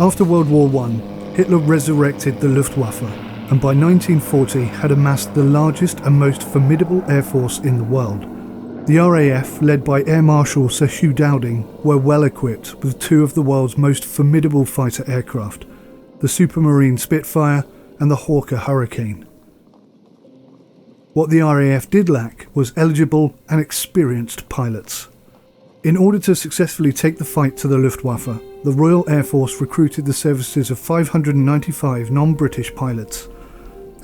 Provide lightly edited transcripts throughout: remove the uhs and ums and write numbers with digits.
After World War I, Hitler resurrected the Luftwaffe, and by 1940 had amassed the largest and most formidable air force in the world. The RAF, led by Air Marshal Sir Hugh Dowding, were well equipped with two of the world's most formidable fighter aircraft, the Supermarine Spitfire and the Hawker Hurricane. What the RAF did lack was eligible and experienced pilots. In order to successfully take the fight to the Luftwaffe, the Royal Air Force recruited the services of 595 non-British pilots.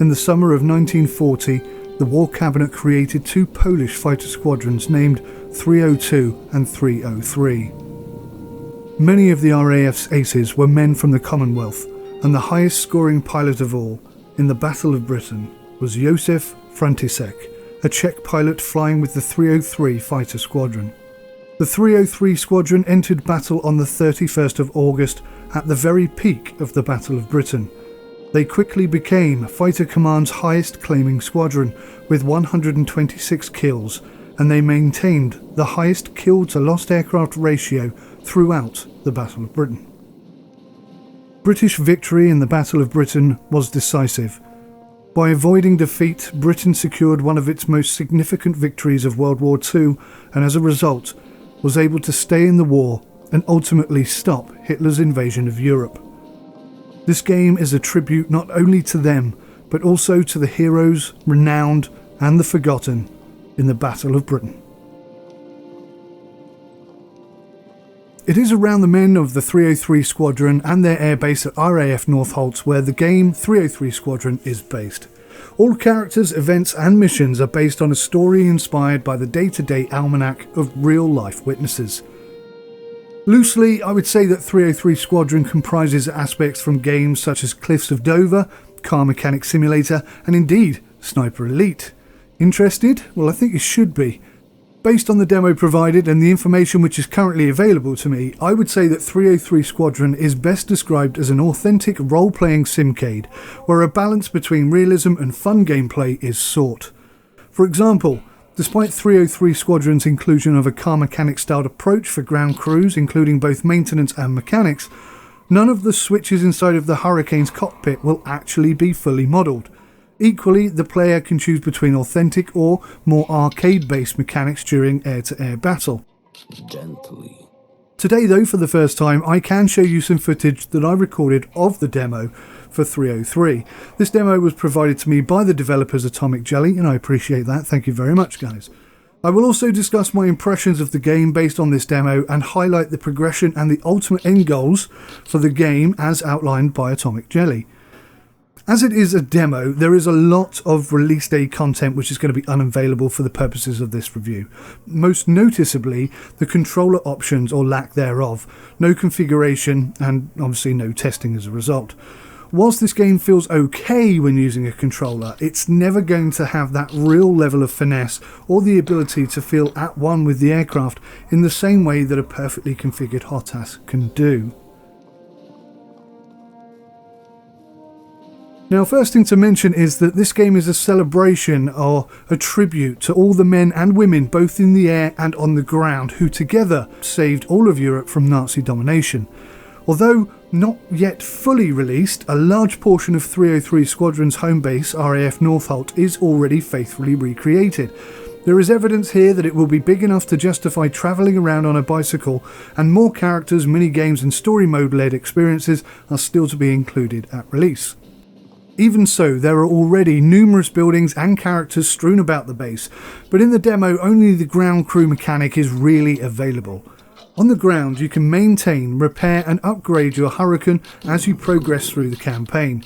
In the summer of 1940, the War Cabinet created two Polish fighter squadrons named 302 and 303. Many of the RAF's aces were men from the Commonwealth, and the highest scoring pilot of all in the Battle of Britain was Józef František, a Czech pilot flying with the 303 fighter squadron. The 303 squadron entered battle on the 31st of August at the very peak of the Battle of Britain. They quickly became Fighter Command's highest claiming squadron with 126 kills, and they maintained the highest kill to lost aircraft ratio throughout the Battle of Britain. British victory in the Battle of Britain was decisive. By avoiding defeat, Britain secured one of its most significant victories of World War II, and as a result was able to stay in the war and ultimately stop Hitler's invasion of Europe. This game is a tribute not only to them, but also to the heroes, renowned and the forgotten in the Battle of Britain. It is around the men of the 303 Squadron and their airbase at RAF Northolt where the game 303 Squadron is based. All characters, events and missions are based on a story inspired by the day-to-day almanac of real-life witnesses. Loosely, I would say that 303 Squadron comprises aspects from games such as Cliffs of Dover, Car Mechanic Simulator and indeed Sniper Elite. Interested? Well, I think you should be. Based on the demo provided and the information which is currently available to me, I would say that 303 Squadron is best described as an authentic role-playing simcade, where a balance between realism and fun gameplay is sought. For example, despite 303 Squadron's inclusion of a car mechanic-styled approach for ground crews, including both maintenance and mechanics, none of the switches inside of the Hurricane's cockpit will actually be fully modelled. Equally, the player can choose between authentic or more arcade-based mechanics during air-to-air battle. Gently. Today though, for the first time, I can show you some footage that I recorded of the demo for 303. This demo was provided to me by the developers Atomic Jelly, and I appreciate that. Thank you very much, guys. I will also discuss my impressions of the game based on this demo and highlight the progression and the ultimate end goals for the game as outlined by Atomic Jelly. As it is a demo, there is a lot of release day content which is going to be unavailable for the purposes of this review. Most noticeably, the controller options or lack thereof, no configuration and obviously no testing as a result. Whilst this game feels okay when using a controller, it's never going to have that real level of finesse or the ability to feel at one with the aircraft in the same way that a perfectly configured HOTAS can do. Now, first thing to mention is that this game is a celebration or a tribute to all the men and women both in the air and on the ground who together saved all of Europe from Nazi domination. Although not yet fully released, a large portion of 303 Squadron's home base, RAF Northolt, is already faithfully recreated. There is evidence here that it will be big enough to justify travelling around on a bicycle, and more characters, mini-games and story mode-led experiences are still to be included at release. Even so, there are already numerous buildings and characters strewn about the base, but in the demo only the ground crew mechanic is really available. On the ground you can maintain, repair and upgrade your Hurricane as you progress through the campaign.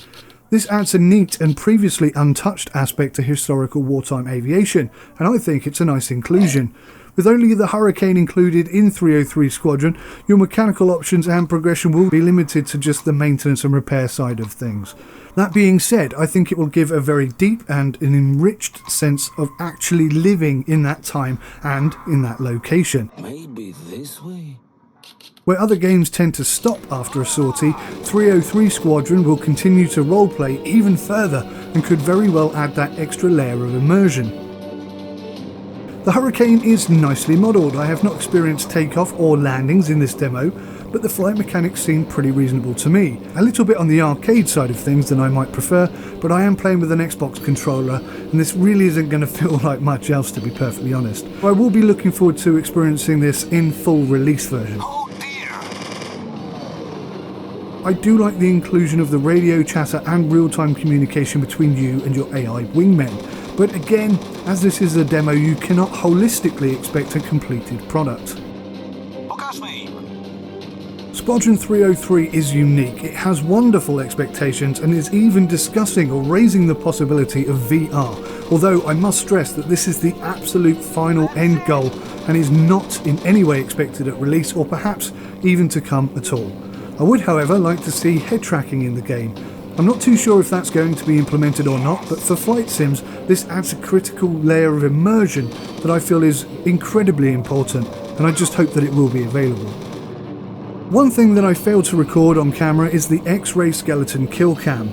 This adds a neat and previously untouched aspect to historical wartime aviation, and I think it's a nice inclusion. With only the Hurricane included in 303 Squadron, your mechanical options and progression will be limited to just the maintenance and repair side of things. That being said, I think it will give a very deep and an enriched sense of actually living in that time and in that location. Maybe this way? Where other games tend to stop after a sortie, 303 Squadron will continue to roleplay even further and could very well add that extra layer of immersion. The Hurricane is nicely modelled. I have not experienced takeoff or landings in this demo, but the flight mechanics seem pretty reasonable to me. A little bit on the arcade side of things than I might prefer, but I am playing with an Xbox controller, and this really isn't going to feel like much else, to be perfectly honest. I will be looking forward to experiencing this in full release version. Oh dear! I do like the inclusion of the radio chatter and real-time communication between you and your AI wingmen, but again, as this is a demo, you cannot holistically expect a completed product. Squadron 303 is unique, it has wonderful expectations and is even discussing or raising the possibility of VR, although I must stress that this is the absolute final end goal and is not in any way expected at release or perhaps even to come at all. I would however like to see head tracking in the game. I'm not too sure if that's going to be implemented or not, but for flight sims this adds a critical layer of immersion that I feel is incredibly important, and I just hope that it will be available. One thing that I failed to record on camera is the X-ray skeleton kill cam.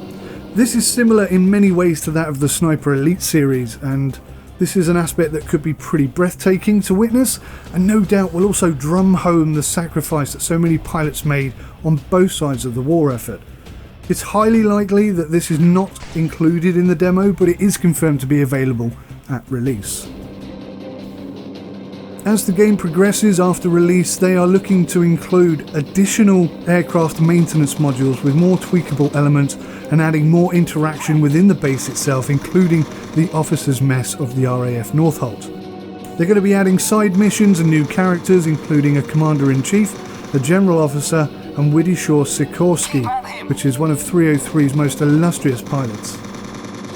This is similar in many ways to that of the Sniper Elite series, and this is an aspect that could be pretty breathtaking to witness, and no doubt will also drum home the sacrifice that so many pilots made on both sides of the war effort. It's highly likely that this is not included in the demo, but it is confirmed to be available at release. As the game progresses after release, they are looking to include additional aircraft maintenance modules with more tweakable elements and adding more interaction within the base itself, including the officers' mess of the RAF Northolt. They're going to be adding side missions and new characters, including a Commander-in-Chief, a General Officer, and Władysław Sikorski, which is one of 303's most illustrious pilots.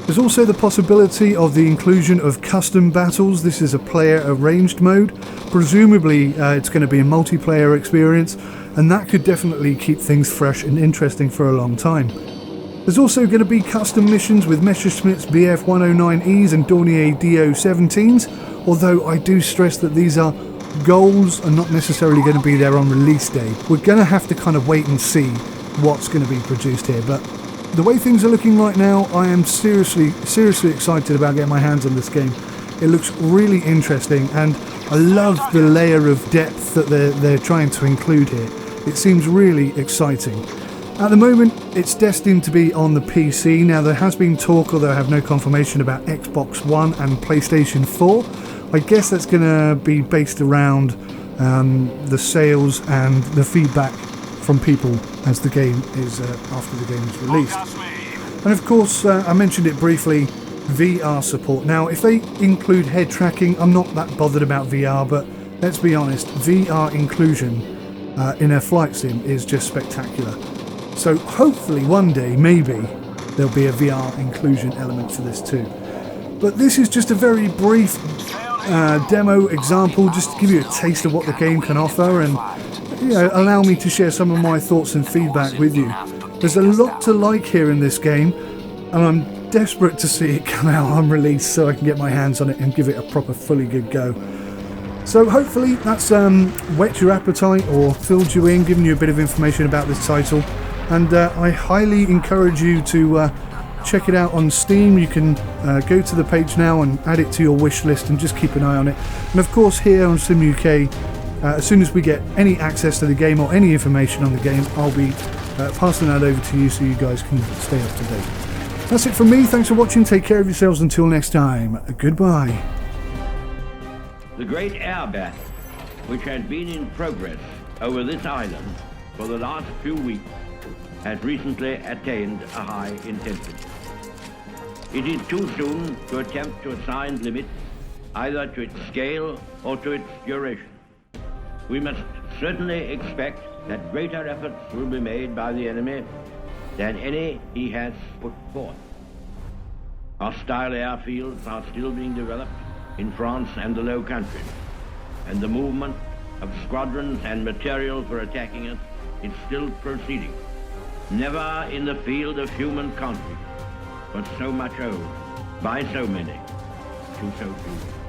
There's also the possibility of the inclusion of custom battles. This is a player arranged mode. Presumably it's going to be a multiplayer experience, and that could definitely keep things fresh and interesting for a long time. There's also going to be custom missions with Messerschmitt's Bf-109Es and Dornier Do-17s, although I do stress that these are goals and not necessarily going to be there on release day. We're going to have to kind of wait and see what's going to be produced here, but the way things are looking right now, I am seriously excited about getting my hands on this game. It looks really interesting, and I love the layer of depth that they're trying to include here. It seems really exciting. At the moment, it's destined to be on the PC. Now, there has been talk, although I have no confirmation, about Xbox One and PlayStation 4. I guess that's going to be based around the sales and the feedback from people as the game is after the game is released. And of course, I mentioned it briefly, VR support. Now, if they include head tracking, I'm not that bothered about VR, but let's be honest, VR inclusion in a flight sim is just spectacular. So hopefully one day, maybe, there'll be a VR inclusion element to this too. But this is just a very brief demo example, just to give you a taste of what the game can offer, and allow me to share some of my thoughts and feedback with you. There's a lot to like here in this game, and I'm desperate to see it come out on release so I can get my hands on it and give it a proper fully good go. So hopefully that's whet your appetite or filled you in, given you a bit of information about this title, and I highly encourage you to check it out on Steam. You can go to the page now and add it to your wish list and just keep an eye on it. And of course here on Sim UK, as soon as we get any access to the game or any information on the game, I'll be passing that over to you so you guys can stay up to date. That's it from me. Thanks for watching. Take care of yourselves until next time. Goodbye. The great air battle, which has been in progress over this island for the last few weeks, has recently attained a high intensity. It is too soon to attempt to assign limits either to its scale or to its duration. We must certainly expect that greater efforts will be made by the enemy than any he has put forth. Hostile airfields are still being developed in France and the Low Countries, and the movement of squadrons and material for attacking us is still proceeding. Never in the field of human conflict was so much owed by so many to so few.